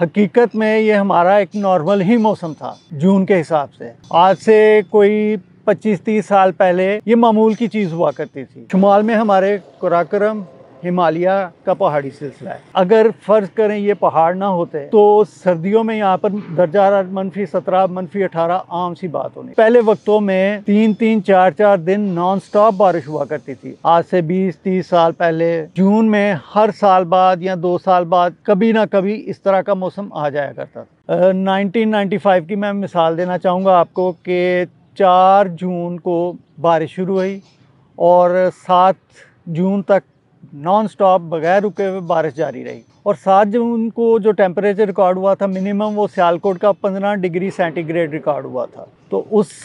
हकीकत में ये हमारा एक नॉर्मल ही मौसम था जून के हिसाब से। आज से कोई 25-30 साल पहले ये मामूल की चीज़ हुआ करती थी। शुमाल में हमारे कराकोरम हिमालय का पहाड़ी सिलसिला है। अगर फर्ज करें ये पहाड़ ना होते तो सर्दियों में यहाँ पर दर्जा हरारत -17, -18 आम सी बात होनी। पहले वक्तों में 3-3, 4-4 दिन नॉन स्टॉप बारिश हुआ करती थी। आज से 20-30 साल पहले जून में हर साल बाद या 2 साल बाद कभी ना कभी इस तरह का मौसम आ जाया करता था। 1995 की मैं मिसाल देना चाहूँगा आपको कि 4 जून को बारिश शुरू हुई और 7 जून तक नॉन स्टॉप बगैर रुके हुए बारिश जारी रही। और 7 जून को जो टेम्परेचर रिकॉर्ड हुआ था मिनिमम, वो सियालकोट का 15 डिग्री सेंटीग्रेड रिकॉर्ड हुआ था। तो उस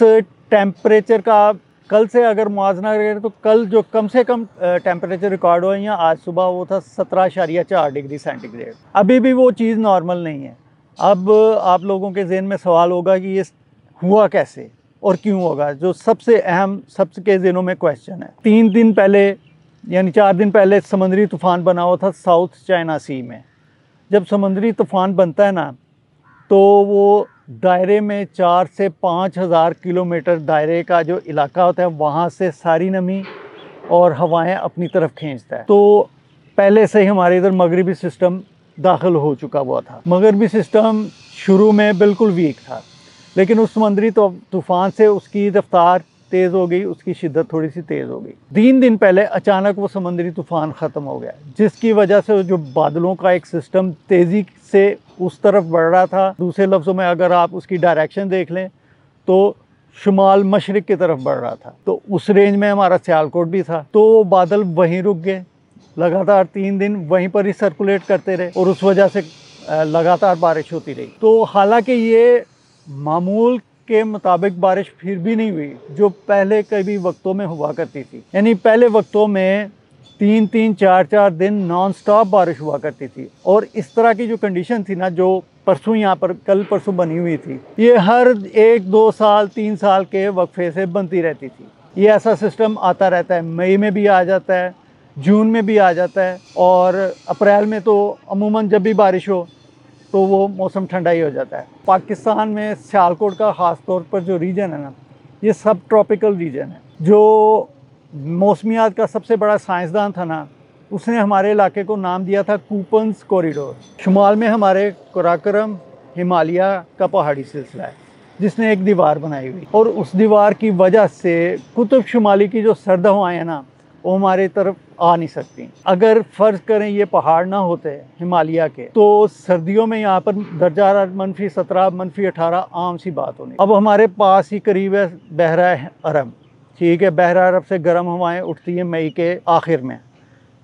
टेम्परेचर का कल से अगर मुआवजा करें तो कल जो कम से कम टेम्परेचर रिकॉर्ड हुआ या आज सुबह वो था 17.4 डिग्री सेंटीग्रेड। अभी भी वो चीज़ नॉर्मल नहीं है। अब आप लोगों के ज़हन में सवाल होगा कि ये हुआ कैसे और क्यों होगा, जो सबसे अहम सबके ज़हनों में क्वेश्चन है। 3 दिन पहले यानी 4 दिन पहले समुद्री तूफ़ान बना हुआ था साउथ चाइना सी में। जब समुद्री तूफ़ान बनता है ना तो वो दायरे में 4 से 5 हज़ार किलोमीटर दायरे का जो इलाका होता है वहाँ से सारी नमी और हवाएं अपनी तरफ खींचता है। तो पहले से ही हमारे इधर मगरिबी सिस्टम दाखिल हो चुका हुआ था। मगरिबी सिस्टम शुरू में बिल्कुल वीक था, लेकिन उस समुद्री तूफ़ान से उसकी रफ्तार तेज़ हो गई, उसकी शिद्दत थोड़ी सी तेज़ हो गई। 3 दिन पहले अचानक वो समुद्री तूफ़ान ख़त्म हो गया, जिसकी वजह से जो बादलों का एक सिस्टम तेज़ी से उस तरफ बढ़ रहा था। दूसरे लफ्ज़ों में अगर आप उसकी डायरेक्शन देख लें तो शुमाल मशरिक़ की तरफ बढ़ रहा था। तो उस रेंज में हमारा सियालकोट भी था। तो बादल वहीं रुक गए, लगातार 3 दिन वहीं पर ही सर्कुलेट करते रहे और उस वजह से लगातार बारिश होती रही। तो हालांकि ये मामूल के मुताबिक बारिश फिर भी नहीं हुई जो पहले कभी वक्तों में हुआ करती थी। यानी पहले वक्तों में 3-3, 4-4 दिन नॉन स्टॉप बारिश हुआ करती थी। और इस तरह की जो कंडीशन थी ना, जो परसों यहाँ पर कल परसों बनी हुई थी, ये हर 1-2 साल 3 साल के वक्फे से बनती रहती थी। ये ऐसा सिस्टम आता रहता है। मई में भी आ जाता है, जून में भी आ जाता है और अप्रैल में तो अमूमन जब भी बारिश हो तो वो मौसम ठंडा ही हो जाता है। पाकिस्तान में सियालकोट का ख़ास तौर पर जो रीजन है ना, ये सब ट्रॉपिकल रीजन है। जो मौसमियात का सबसे बड़ा साइंसदान था ना, उसने हमारे इलाके को नाम दिया था कूपन्स कॉरिडोर। शुमाल में हमारे कराकोरम हिमालय का पहाड़ी सिलसिला है जिसने एक दीवार बनाई हुई, और उस दीवार की वजह से कुतुब शुमाली की जो सर्द हवाएं हैं ना, वो हमारी तरफ आ नहीं सकती। अगर फ़र्ज़ करें ये पहाड़ ना होते हिमालय के तो सर्दियों में यहाँ पर दर्जा हरारत -17, -18 आम सी बात होनी। अब हमारे पास ही करीब है बहरा अरब, ठीक है। बहरा अरब से गर्म हवाएं उठती हैं मई के आखिर में,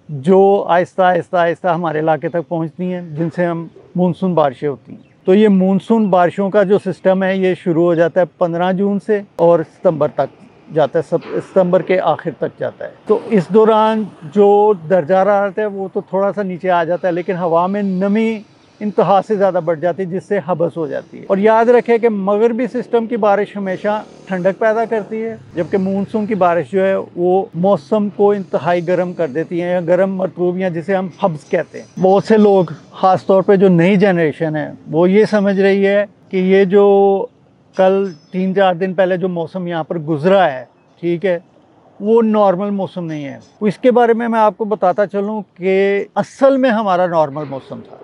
जो आहिस्ता आहिस्ता हमारे इलाके तक पहुँचती हैं, जिनसे हम मानसून बारिशें होती हैं। तो ये मानसून बारिशों का जो सिस्टम है ये शुरू हो जाता है 15 जून से और सितंबर तक जाता है, सितंबर के आखिर तक जाता है। तो इस दौरान जो दर्जा हरारत है वो तो थोड़ा सा नीचे आ जाता है, लेकिन हवा में नमी इंतहा से ज़्यादा बढ़ जाती है, जिससे हबस हो जाती है। और याद रखें कि मगरबी सिस्टम की बारिश हमेशा ठंडक पैदा करती है, जबकि मानसून की बारिश जो है वो मौसम को इंतहाई गर्म कर देती है, या गर्म मरतूब, या जिसे हम हब्स कहते हैं। बहुत से लोग, ख़ास तौर पर जो नई जनरेशन है, वो ये समझ रही है कि ये जो कल 3-4 दिन पहले जो मौसम यहाँ पर गुजरा है, ठीक है, वो नॉर्मल मौसम नहीं है। इसके बारे में मैं आपको बताता चलूँ कि असल में हमारा नॉर्मल मौसम था।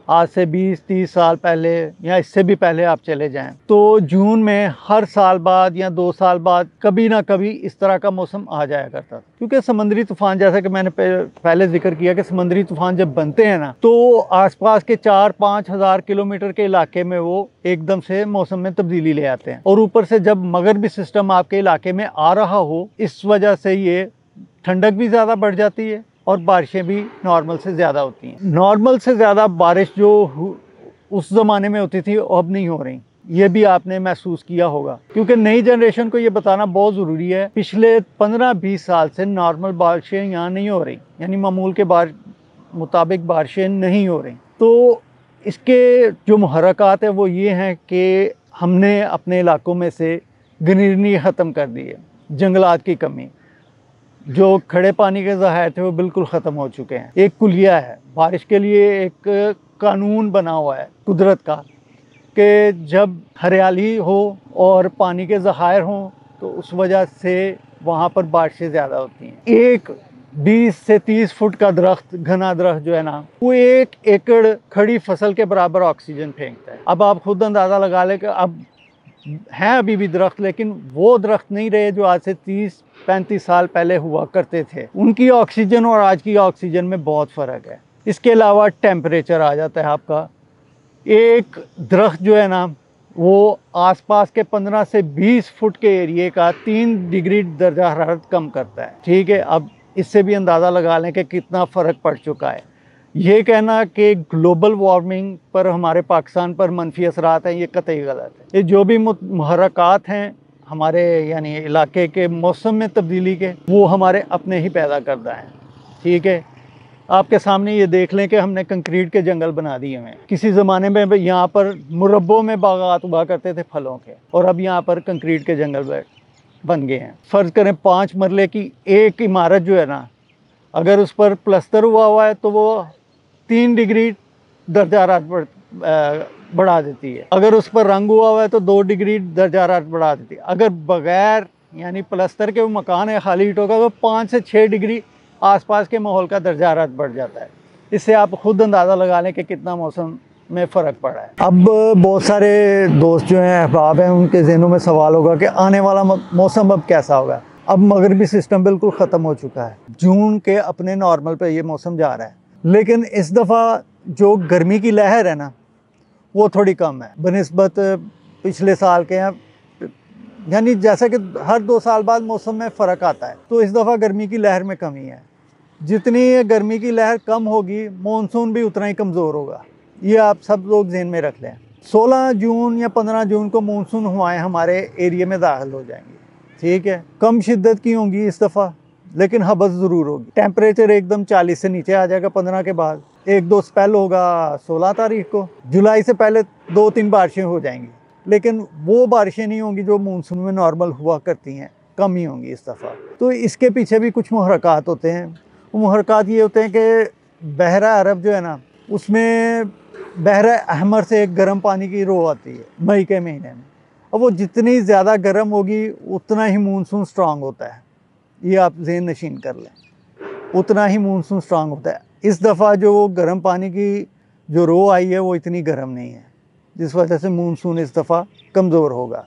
आज से 20-30 साल पहले या इससे भी पहले आप चले जाएं तो जून में हर साल बाद या 2 साल बाद कभी ना कभी इस तरह का मौसम आ जाया करता था। क्योंकि समुद्री तूफ़ान, जैसा कि मैंने पहले जिक्र किया कि समुद्री तूफ़ान जब बनते हैं ना तो आसपास के 4-5 हज़ार किलोमीटर के इलाके में वो एकदम से मौसम में तब्दीली ले आते हैं। और ऊपर से जब मगरबी सिस्टम आपके इलाके में आ रहा हो, इस वजह से ये ठंडक भी ज़्यादा बढ़ जाती है और बारिशें भी नॉर्मल से ज़्यादा होती हैं। नॉर्मल से ज़्यादा बारिश जो उस ज़माने में होती थी अब नहीं हो रही, ये भी आपने महसूस किया होगा। क्योंकि नई जनरेशन को ये बताना बहुत ज़रूरी है, पिछले 15-20 साल से नॉर्मल बारिशें यहाँ नहीं हो रही, यानी मामूल के मुताबिक बारिशें नहीं हो रही। तो इसके जो मुहर्रकात है वो ये हैं कि हमने अपने इलाकों में से ग्रीनरी ख़त्म कर दी है, जंगलात की कमी, जो खड़े पानी के ज़खायर थे वो बिल्कुल ख़त्म हो चुके हैं। एक कुलिया है, बारिश के लिए एक कानून बना हुआ है कुदरत का कि जब हरियाली हो और पानी के ज़खायर हों तो उस वजह से वहाँ पर बारिशें ज़्यादा होती हैं। एक 20 से 30 फुट का दरख्त, घना दरख्त जो है ना, वो 1 एकड़ खड़ी फसल के बराबर ऑक्सीजन फेंकता है। अब आप खुद अंदाज़ा लगा लें कि अब हैं अभी भी दरख्त, लेकिन वो दरख्त नहीं रहे जो आज से 30-35 साल पहले हुआ करते थे। उनकी ऑक्सीजन और आज की ऑक्सीजन में बहुत फ़र्क है। इसके अलावा टेम्परेचर आ जाता है आपका। एक दरख्त जो है ना, वो आसपास के 15 से 20 फुट के एरिए का 3 डिग्री दर्जा हरारत कम करता है। ठीक है, अब इससे भी अंदाज़ा लगा लें कि कितना फ़र्क पड़ चुका है। ये कहना कि ग्लोबल वार्मिंग पर हमारे पाकिस्तान पर मनफी असरात हैं, ये कतई गलत है। ये जो भी मुहर्रकात हैं हमारे यानी इलाके के मौसम में तब्दीली के, वो हमारे अपने ही पैदा करदा हैं। ठीक है, आपके सामने ये देख लें कि हमने कंक्रीट के जंगल बना दिए हैं। किसी ज़माने में यहाँ पर मुरब्बों में बागात हुआ करते थे फलों के, और अब यहाँ पर कंक्रीट के जंगल बन गए हैं। फ़र्ज़ करें 5 मरले की एक इमारत जो है ना, अगर उस पर प्लस्तर हुआ है तो वो 3 डिग्री दर्जा हरारत बढ़ा देती है। अगर उस पर रंग हुआ है तो 2 डिग्री दर्जा हरारत बढ़ा देती है। अगर बगैर यानी प्लस्तर के वो मकान है खाली ईंटों का, तो 5 से 6 डिग्री आसपास के माहौल का दर्जा हरारत बढ़ जाता है। इससे आप खुद अंदाज़ा लगा लें कि कितना मौसम में फ़र्क पड़ा है। अब बहुत सारे दोस्त जो हैं, अहबाब हैं, उनके ज़हनों में सवाल होगा कि आने वाला मौसम अब कैसा होगा। अब मगरबी सिस्टम बिल्कुल ख़त्म हो चुका है। जून के अपने नॉर्मल पे ये मौसम जा रहा है, लेकिन इस दफ़ा जो गर्मी की लहर है ना, वो थोड़ी कम है बनिस्बत पिछले साल के। यानी जैसा कि हर 2 साल बाद मौसम में फ़र्क आता है, तो इस दफ़ा गर्मी की लहर में कमी है। जितनी गर्मी की लहर कम होगी, मानसून भी उतना ही कमज़ोर होगा। ये आप सब लोग ज़हन में रख लें। 16 जून या 15 जून को मानसून हवाएं हमारे एरिया में दाखिल हो जाएंगी। ठीक है, कम शिद्दत की होंगी इस दफ़ा, लेकिन हबस ज़रूर होगी। टेम्परेचर एकदम 40 से नीचे आ जाएगा 15 के बाद। 1-2 स्पेल होगा 16 तारीख को। जुलाई से पहले 2-3 बारिशें हो जाएंगी, लेकिन वो बारिशें नहीं होंगी जो मानसून में नॉर्मल हुआ करती हैं, कम ही होंगी इस दफ़ा। तो इसके पीछे भी कुछ मुहर्रकात होते हैं। वो मुहर्रकात ये होते हैं कि बहरा अरब जो है ना, उसमें बहरा अहमर से एक गर्म पानी की रो आती है मई के महीने में। अब वो जितनी ज़्यादा गर्म होगी उतना ही मानसून स्ट्रांग होता है। ये आप ज़हन नशीन कर लें, उतना ही मानसून स्ट्रांग होता है। इस दफ़ा जो गर्म पानी की जो रो आई है वो इतनी गर्म नहीं है, जिस वजह से मानसून इस दफ़ा कमज़ोर होगा।